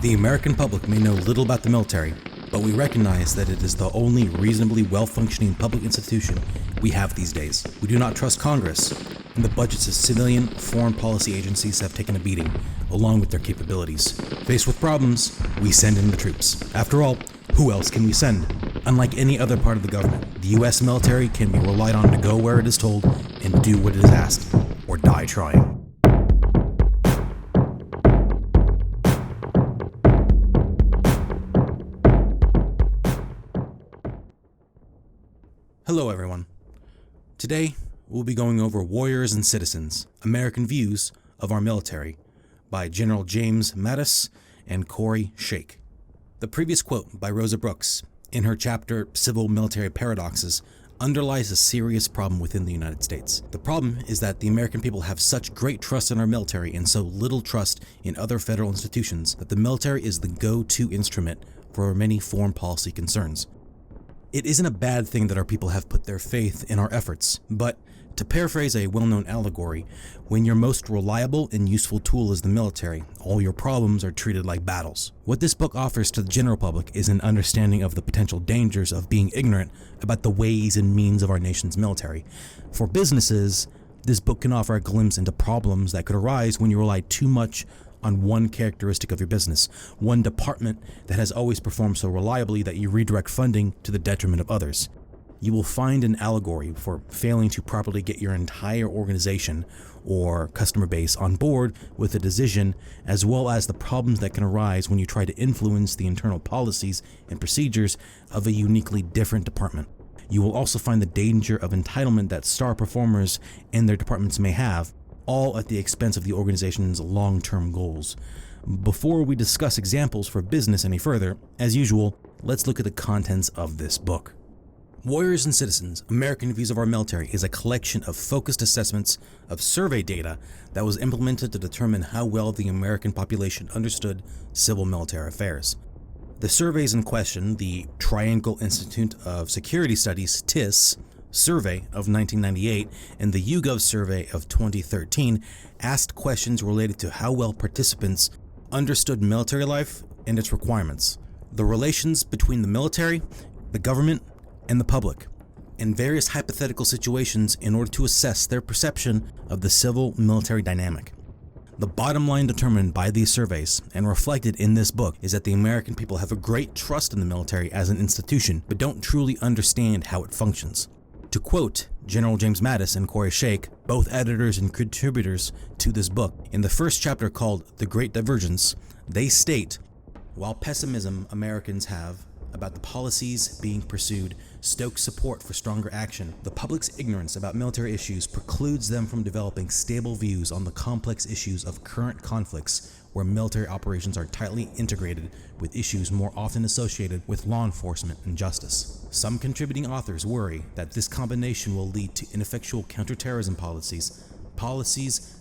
The American public may know little about the military, but we recognize that it is the only reasonably well-functioning public institution we have these days. We do not trust Congress, and the budgets of civilian foreign policy agencies have taken a beating, along with their capabilities. Faced with problems, we send in the troops. After all, who else can we send? Unlike any other part of the government, the U.S. military can be relied on to go where it is told and do what it is asked, or die trying. Hello everyone. Today, we'll be going over Warriors and Citizens, American Views of Our Military by General James Mattis and Kori Schake. The previous quote by Rosa Brooks in her chapter Civil Military Paradoxes underlies a serious problem within the United States. The problem is that the American people have such great trust in our military and so little trust in other federal institutions that the military is the go-to instrument for many foreign policy concerns. It isn't a bad thing that our people have put their faith in our efforts, but to paraphrase a well-known allegory, when your most reliable and useful tool is the military, all your problems are treated like battles. What this book offers to the general public is an understanding of the potential dangers of being ignorant about the ways and means of our nation's military. For businesses, this book can offer a glimpse into problems that could arise when you rely too much on one characteristic of your business, one department that has always performed so reliably that you redirect funding to the detriment of others. You will find an allegory for failing to properly get your entire organization or customer base on board with a decision, as well as the problems that can arise when you try to influence the internal policies and procedures of a uniquely different department. You will also find the danger of entitlement that star performers and their departments may have, all at the expense of the organization's long-term goals. Before we discuss examples for business any further, as usual, let's look at the contents of this book. Warriors and Citizens, American Views of Our Military is a collection of focused assessments of survey data that was implemented to determine how well the American population understood civil military affairs. The surveys in question, the Triangle Institute of Security Studies, TIS, survey of 1998 and the YouGov survey of 2013 asked questions related to how well participants understood military life and its requirements, the relations between the military, the government, and the public, and various hypothetical situations in order to assess their perception of the civil-military dynamic. The bottom line determined by these surveys and reflected in this book is that the American people have a great trust in the military as an institution, but don't truly understand how it functions. To quote General James Mattis and Kori Schake, both editors and contributors to this book, in the first chapter called The Great Divergence, they state, while pessimism Americans have about the policies being pursued stokes support for stronger action, the public's ignorance about military issues precludes them from developing stable views on the complex issues of current conflicts where military operations are tightly integrated with issues more often associated with law enforcement and justice. Some contributing authors worry that this combination will lead to ineffectual counterterrorism policies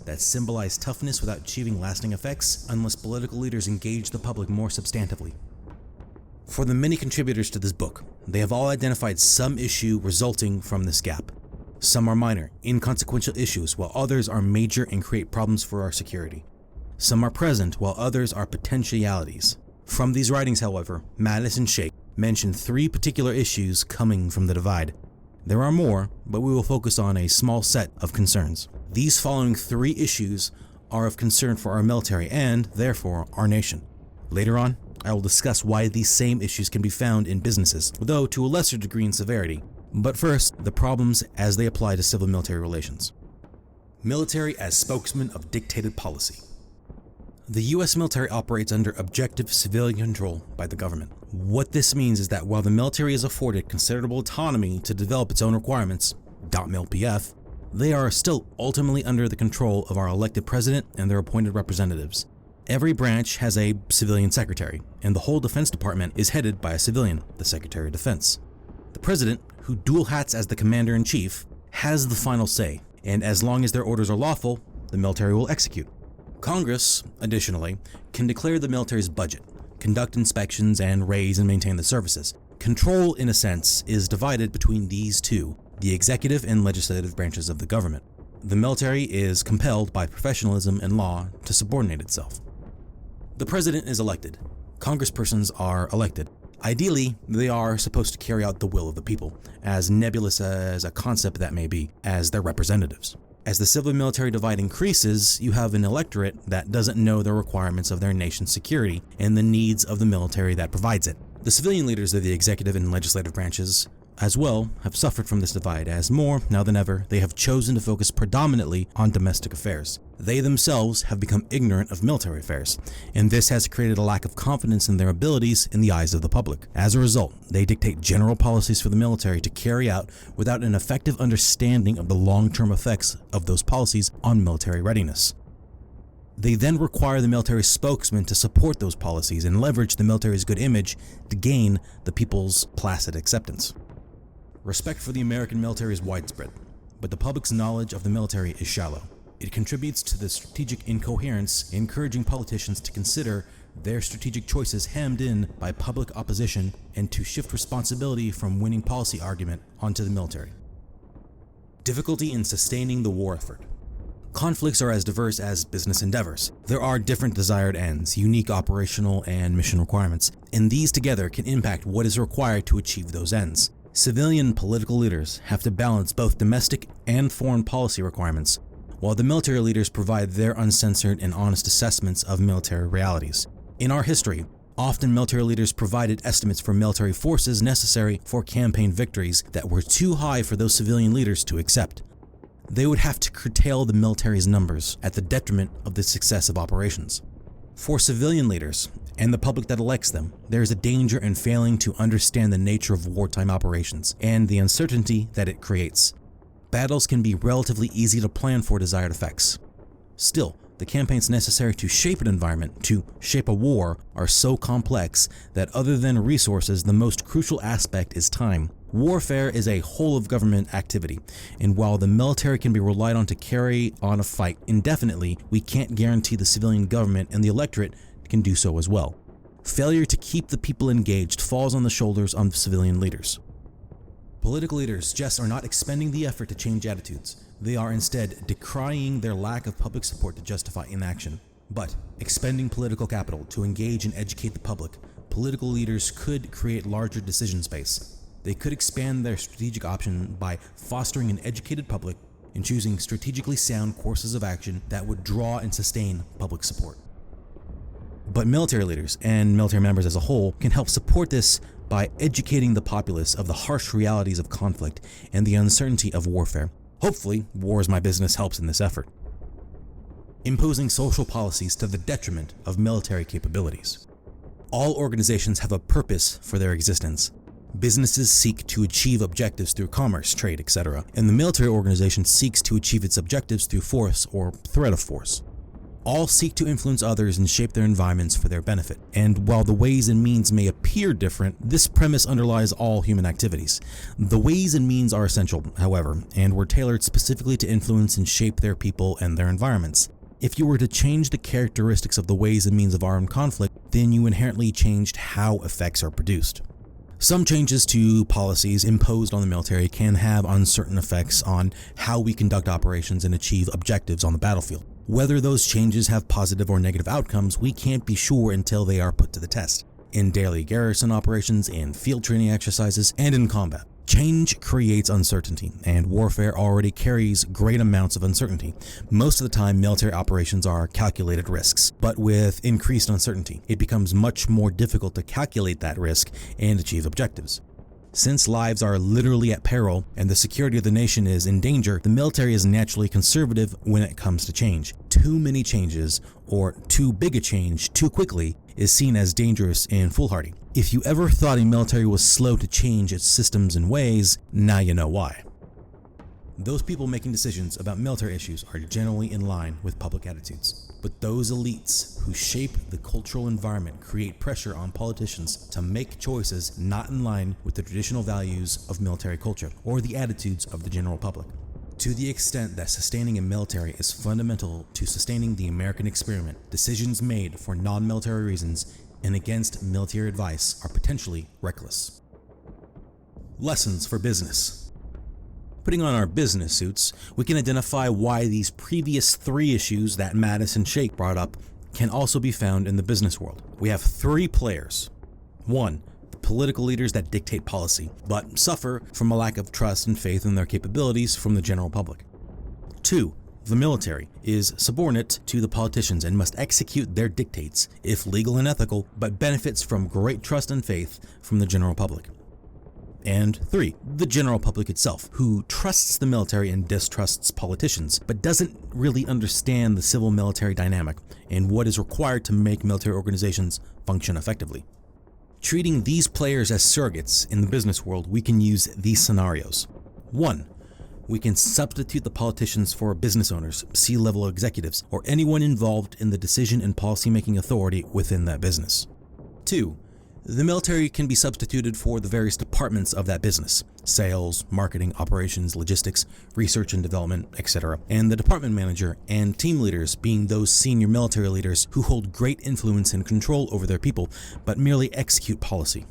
that symbolize toughness without achieving lasting effects unless political leaders engage the public more substantively. For the many contributors to this book, they have all identified some issue resulting from this gap. Some are minor, inconsequential issues, while others are major and create problems for our security. Some are present, while others are potentialities. From these writings, however, Mattis and Schake mention three particular issues coming from the divide. There are more, but we will focus on a small set of concerns. These following three issues are of concern for our military and, therefore, our nation. Later on, I will discuss why these same issues can be found in businesses, though to a lesser degree in severity. But first, the problems as they apply to civil-military relations. Military as spokesman of dictated policy. The U.S. military operates under objective civilian control by the government. What this means is that while the military is afforded considerable autonomy to develop its own requirements, .mil.pf, they are still ultimately under the control of our elected president and their appointed representatives. Every branch has a civilian secretary, and the whole Defense Department is headed by a civilian, the Secretary of Defense. The president, who dual hats as the commander-in-chief, has the final say, and as long as their orders are lawful, the military will execute. Congress, additionally, can declare the military's budget, conduct inspections, and raise and maintain the services. Control, in a sense, is divided between these two, the executive and legislative branches of the government. The military is compelled by professionalism and law to subordinate itself. The president is elected. Congresspersons are elected. Ideally, they are supposed to carry out the will of the people, as nebulous as a concept that may be, as their representatives. As the civil-military divide increases, you have an electorate that doesn't know the requirements of their nation's security and the needs of the military that provides it. The civilian leaders of the executive and legislative branches, as well, have suffered from this divide, as more, now than ever, they have chosen to focus predominantly on domestic affairs. They themselves have become ignorant of military affairs, and this has created a lack of confidence in their abilities in the eyes of the public. As a result, they dictate general policies for the military to carry out without an effective understanding of the long-term effects of those policies on military readiness. They then require the military spokesman to support those policies and leverage the military's good image to gain the people's placid acceptance. Respect for the American military is widespread, but the public's knowledge of the military is shallow. It contributes to the strategic incoherence, encouraging politicians to consider their strategic choices hemmed in by public opposition and to shift responsibility from winning policy argument onto the military. Difficulty in sustaining the war effort. Conflicts are as diverse as business endeavors. There are different desired ends, unique operational and mission requirements, and these together can impact what is required to achieve those ends. Civilian political leaders have to balance both domestic and foreign policy requirements, while the military leaders provide their uncensored and honest assessments of military realities. In our history, often military leaders provided estimates for military forces necessary for campaign victories that were too high for those civilian leaders to accept. They would have to curtail the military's numbers at the detriment of the success of operations. For civilian leaders, and the public that elects them, there is a danger in failing to understand the nature of wartime operations and the uncertainty that it creates. Battles can be relatively easy to plan for desired effects. Still, the campaigns necessary to shape an environment, to shape a war, are so complex that other than resources, the most crucial aspect is time. Warfare is a whole-of-government activity, and while the military can be relied on to carry on a fight indefinitely, we can't guarantee the civilian government and the electorate can do so as well. Failure to keep the people engaged falls on the shoulders of civilian leaders. Political leaders just are not expending the effort to change attitudes. They are instead decrying their lack of public support to justify inaction. But expending political capital to engage and educate the public, political leaders could create larger decision space. They could expand their strategic option by fostering an educated public and choosing strategically sound courses of action that would draw and sustain public support. But military leaders and military members as a whole can help support this by educating the populace of the harsh realities of conflict and the uncertainty of warfare. Hopefully, War is My Business helps in this effort. Imposing social policies to the detriment of military capabilities. All organizations have a purpose for their existence. Businesses seek to achieve objectives through commerce, trade, etc., and the military organization seeks to achieve its objectives through force or threat of force. All seek to influence others and shape their environments for their benefit. And while the ways and means may appear different, this premise underlies all human activities. The ways and means are essential, however, and were tailored specifically to influence and shape their people and their environments. If you were to change the characteristics of the ways and means of armed conflict, then you inherently changed how effects are produced. Some changes to policies imposed on the military can have uncertain effects on how we conduct operations and achieve objectives on the battlefield. Whether those changes have positive or negative outcomes, we can't be sure until they are put to the test. In daily garrison operations, in field training exercises, and in combat. Change creates uncertainty, and warfare already carries great amounts of uncertainty. Most of the time, military operations are calculated risks, but with increased uncertainty, it becomes much more difficult to calculate that risk and achieve objectives. Since lives are literally at peril and the security of the nation is in danger, the military is naturally conservative when it comes to change. Too many changes, or too big a change too quickly, is seen as dangerous and foolhardy. If you ever thought a military was slow to change its systems and ways, now you know why. Those people making decisions about military issues are generally in line with public attitudes. But those elites who shape the cultural environment create pressure on politicians to make choices not in line with the traditional values of military culture or the attitudes of the general public. To the extent that sustaining a military is fundamental to sustaining the American experiment, decisions made for non-military reasons and against military advice are potentially reckless. Lessons for business. Putting on our business suits, we can identify why these previous three issues that Mattis and Schake brought up can also be found in the business world. We have three players. 1. The political leaders that dictate policy, but suffer from a lack of trust and faith in their capabilities from the general public. 2. The military is subordinate to the politicians and must execute their dictates, if legal and ethical, but benefits from great trust and faith from the general public. And 3. The general public itself, who trusts the military and distrusts politicians, but doesn't really understand the civil-military dynamic and what is required to make military organizations function effectively. Treating these players as surrogates in the business world, we can use these scenarios. 1. We can substitute the politicians for business owners, C-level executives, or anyone involved in the decision and policy-making authority within that business. 2. The military can be substituted for the various departments of that business: sales, marketing, operations, logistics, research and development, etc. And the department manager and team leaders being those senior military leaders who hold great influence and control over their people, but merely execute policy.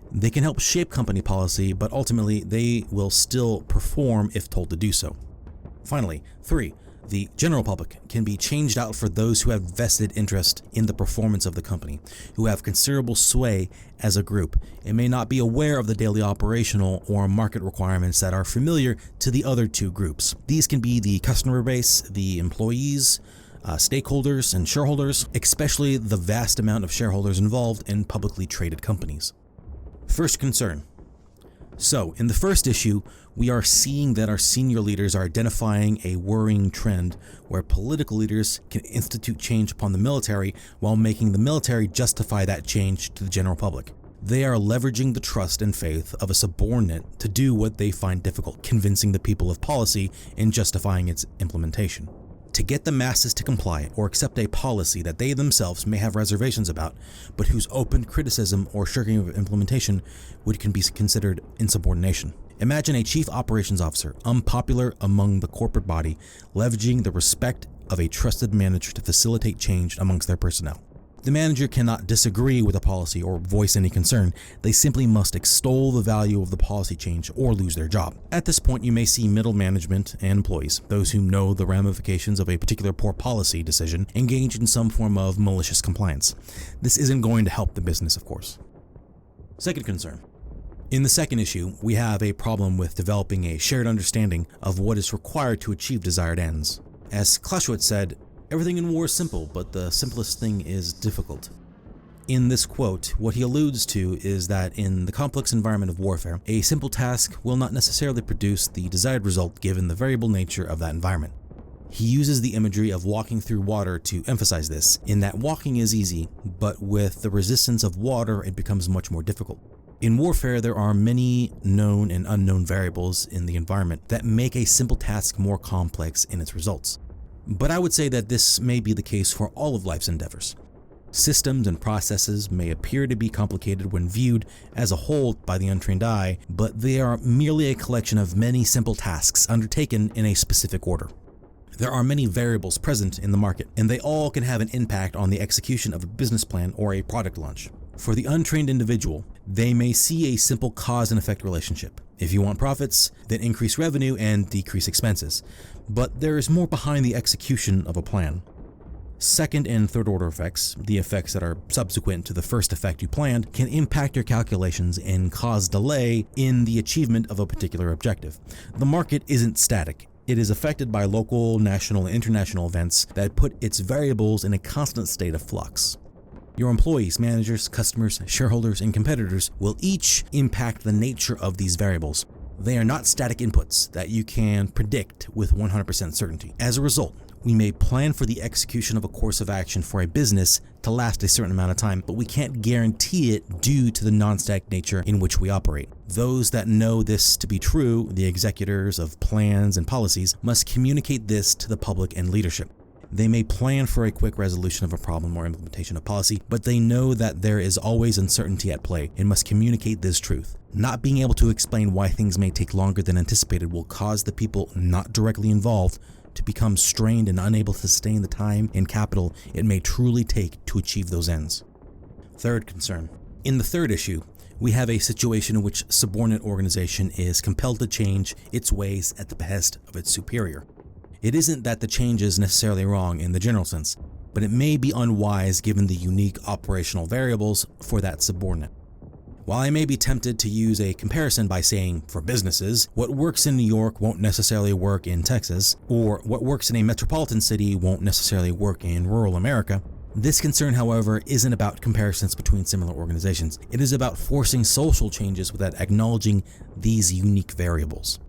They can help shape company policy, but ultimately they will still perform if told to do so. Finally, 3. The general public can be changed out for those who have vested interest in the performance of the company, who have considerable sway as a group, and may not be aware of the daily operational or market requirements that are familiar to the other two groups. These can be the customer base, the employees, stakeholders, and shareholders, especially the vast amount of shareholders involved in publicly traded companies. First concern. So, in the first issue, we are seeing that our senior leaders are identifying a worrying trend where political leaders can institute change upon the military while making the military justify that change to the general public. They are leveraging the trust and faith of a subordinate to do what they find difficult, convincing the people of policy and justifying its implementation. To get the masses to comply or accept a policy that they themselves may have reservations about, but whose open criticism or shirking of implementation can be considered insubordination. Imagine a chief operations officer, unpopular among the corporate body, leveraging the respect of a trusted manager to facilitate change amongst their personnel. The manager cannot disagree with a policy or voice any concern. They simply must extol the value of the policy change or lose their job. At this point, you may see middle management and employees, those who know the ramifications of a particular poor policy decision, engage in some form of malicious compliance. This isn't going to help the business, of course. Second concern. In the second issue, we have a problem with developing a shared understanding of what is required to achieve desired ends. As Clausewitz said, "Everything in war is simple, but the simplest thing is difficult." In this quote, what he alludes to is that in the complex environment of warfare, a simple task will not necessarily produce the desired result given the variable nature of that environment. He uses the imagery of walking through water to emphasize this, in that walking is easy, but with the resistance of water, it becomes much more difficult. In warfare, there are many known and unknown variables in the environment that make a simple task more complex in its results. But I would say that this may be the case for all of life's endeavors. Systems and processes may appear to be complicated when viewed as a whole by the untrained eye, but they are merely a collection of many simple tasks undertaken in a specific order. There are many variables present in the market, and they all can have an impact on the execution of a business plan or a product launch. For the untrained individual, they may see a simple cause and effect relationship. If you want profits, then increase revenue and decrease expenses. But there is more behind the execution of a plan. Second and third order effects, the effects that are subsequent to the first effect you planned, can impact your calculations and cause delay in the achievement of a particular objective. The market isn't static. It is affected by local, national, and international events that put its variables in a constant state of flux. Your employees, managers, customers, shareholders, and competitors will each impact the nature of these variables. They are not static inputs that you can predict with 100% certainty. As a result, we may plan for the execution of a course of action for a business to last a certain amount of time, but we can't guarantee it due to the non-static nature in which we operate. Those that know this to be true, the executors of plans and policies, must communicate this to the public and leadership. They may plan for a quick resolution of a problem or implementation of policy, but they know that there is always uncertainty at play and must communicate this truth. Not being able to explain why things may take longer than anticipated will cause the people not directly involved to become strained and unable to sustain the time and capital it may truly take to achieve those ends. Third concern. In the third issue, we have a situation in which subordinate organization is compelled to change its ways at the behest of its superior. It isn't that the change is necessarily wrong in the general sense. but it may be unwise given the unique operational variables for that subordinate. While I may be tempted to use a comparison by saying, for businesses, what works in New York won't necessarily work in Texas, or what works in a metropolitan city won't necessarily work in rural America, this concern, however, isn't about comparisons between similar organizations. It is about forcing social changes without acknowledging these unique variables.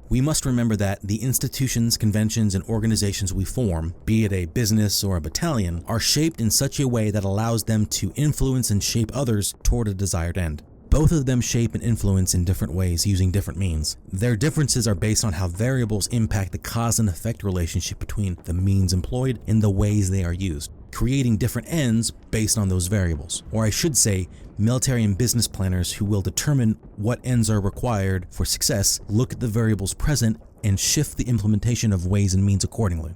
We must remember that the institutions, conventions, and organizations we form, be it a business or a battalion, are shaped in such a way that allows them to influence and shape others toward a desired end. Both of them shape and influence in different ways using different means. Their differences are based on how variables impact the cause and effect relationship between the means employed and the ways they are used, creating different ends based on those variables. Or I should say, military and business planners who will determine what ends are required for success look at the variables present and shift the implementation of ways and means accordingly.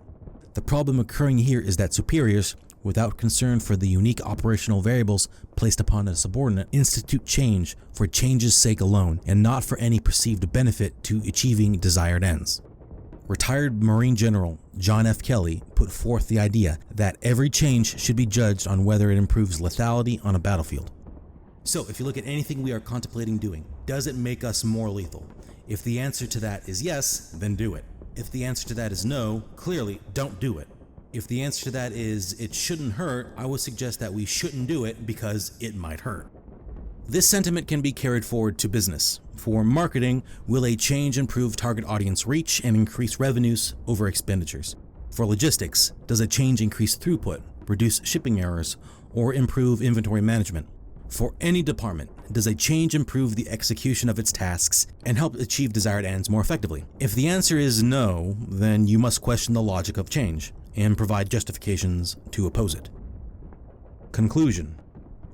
The problem occurring here is that superiors, without concern for the unique operational variables placed upon a subordinate, institute change for change's sake alone and not for any perceived benefit to achieving desired ends. Retired Marine General John F. Kelly put forth the idea that every change should be judged on whether it improves lethality on a battlefield. So, if you look at anything we are contemplating doing, does it make us more lethal? If the answer to that is yes, then do it. If the answer to that is no, clearly don't do it. If the answer to that is it shouldn't hurt, I would suggest that we shouldn't do it because it might hurt. This sentiment can be carried forward to business. For marketing, will a change improve target audience reach and increase revenues over expenditures? For logistics, does a change increase throughput, reduce shipping errors, or improve inventory management? For any department, does a change improve the execution of its tasks and help achieve desired ends more effectively? If the answer is no, then you must question the logic of change and provide justifications to oppose it. Conclusion.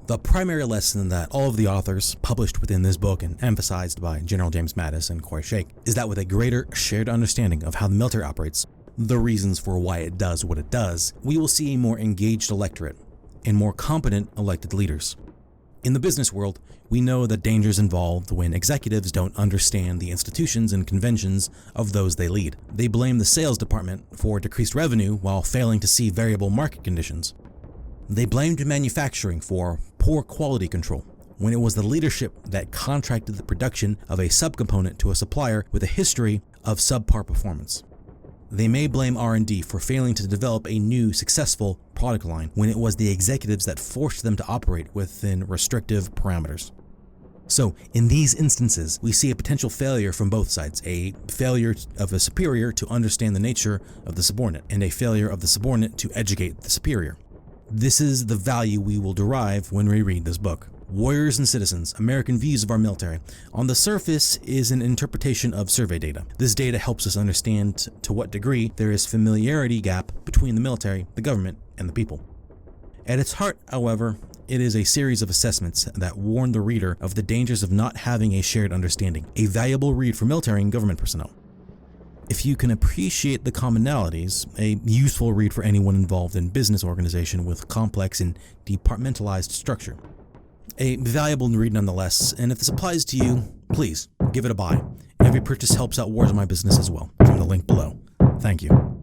The primary lesson that all of the authors published within this book and emphasized by General James Mattis and Kori Schake is that with a greater shared understanding of how the military operates, the reasons for why it does what it does, we will see a more engaged electorate and more competent elected leaders. In the business world, we know the dangers involved when executives don't understand the institutions and conventions of those they lead. They blame the sales department for decreased revenue while failing to see variable market conditions. They blamed manufacturing for poor quality control when it was the leadership that contracted the production of a subcomponent to a supplier with a history of subpar performance. They may blame R&D for failing to develop a new, successful product line when it was the executives that forced them to operate within restrictive parameters. So, in these instances, we see a potential failure from both sides, a failure of a superior to understand the nature of the subordinate, and a failure of the subordinate to educate the superior. This is the value we will derive when we read this book. Warriors and Citizens, American Views of Our Military, on the surface is an interpretation of survey data. This data helps us understand to what degree there is familiarity gap between the military, the government, and the people. At its heart, however, it is a series of assessments that warn the reader of the dangers of not having a shared understanding, a valuable read for military and government personnel. If you can appreciate the commonalities, a useful read for anyone involved in business organization with complex and departmentalized structure. A valuable read nonetheless, and if this applies to you, please give it a buy. Every purchase helps out Wars of My Business as well, from the link below. Thank you.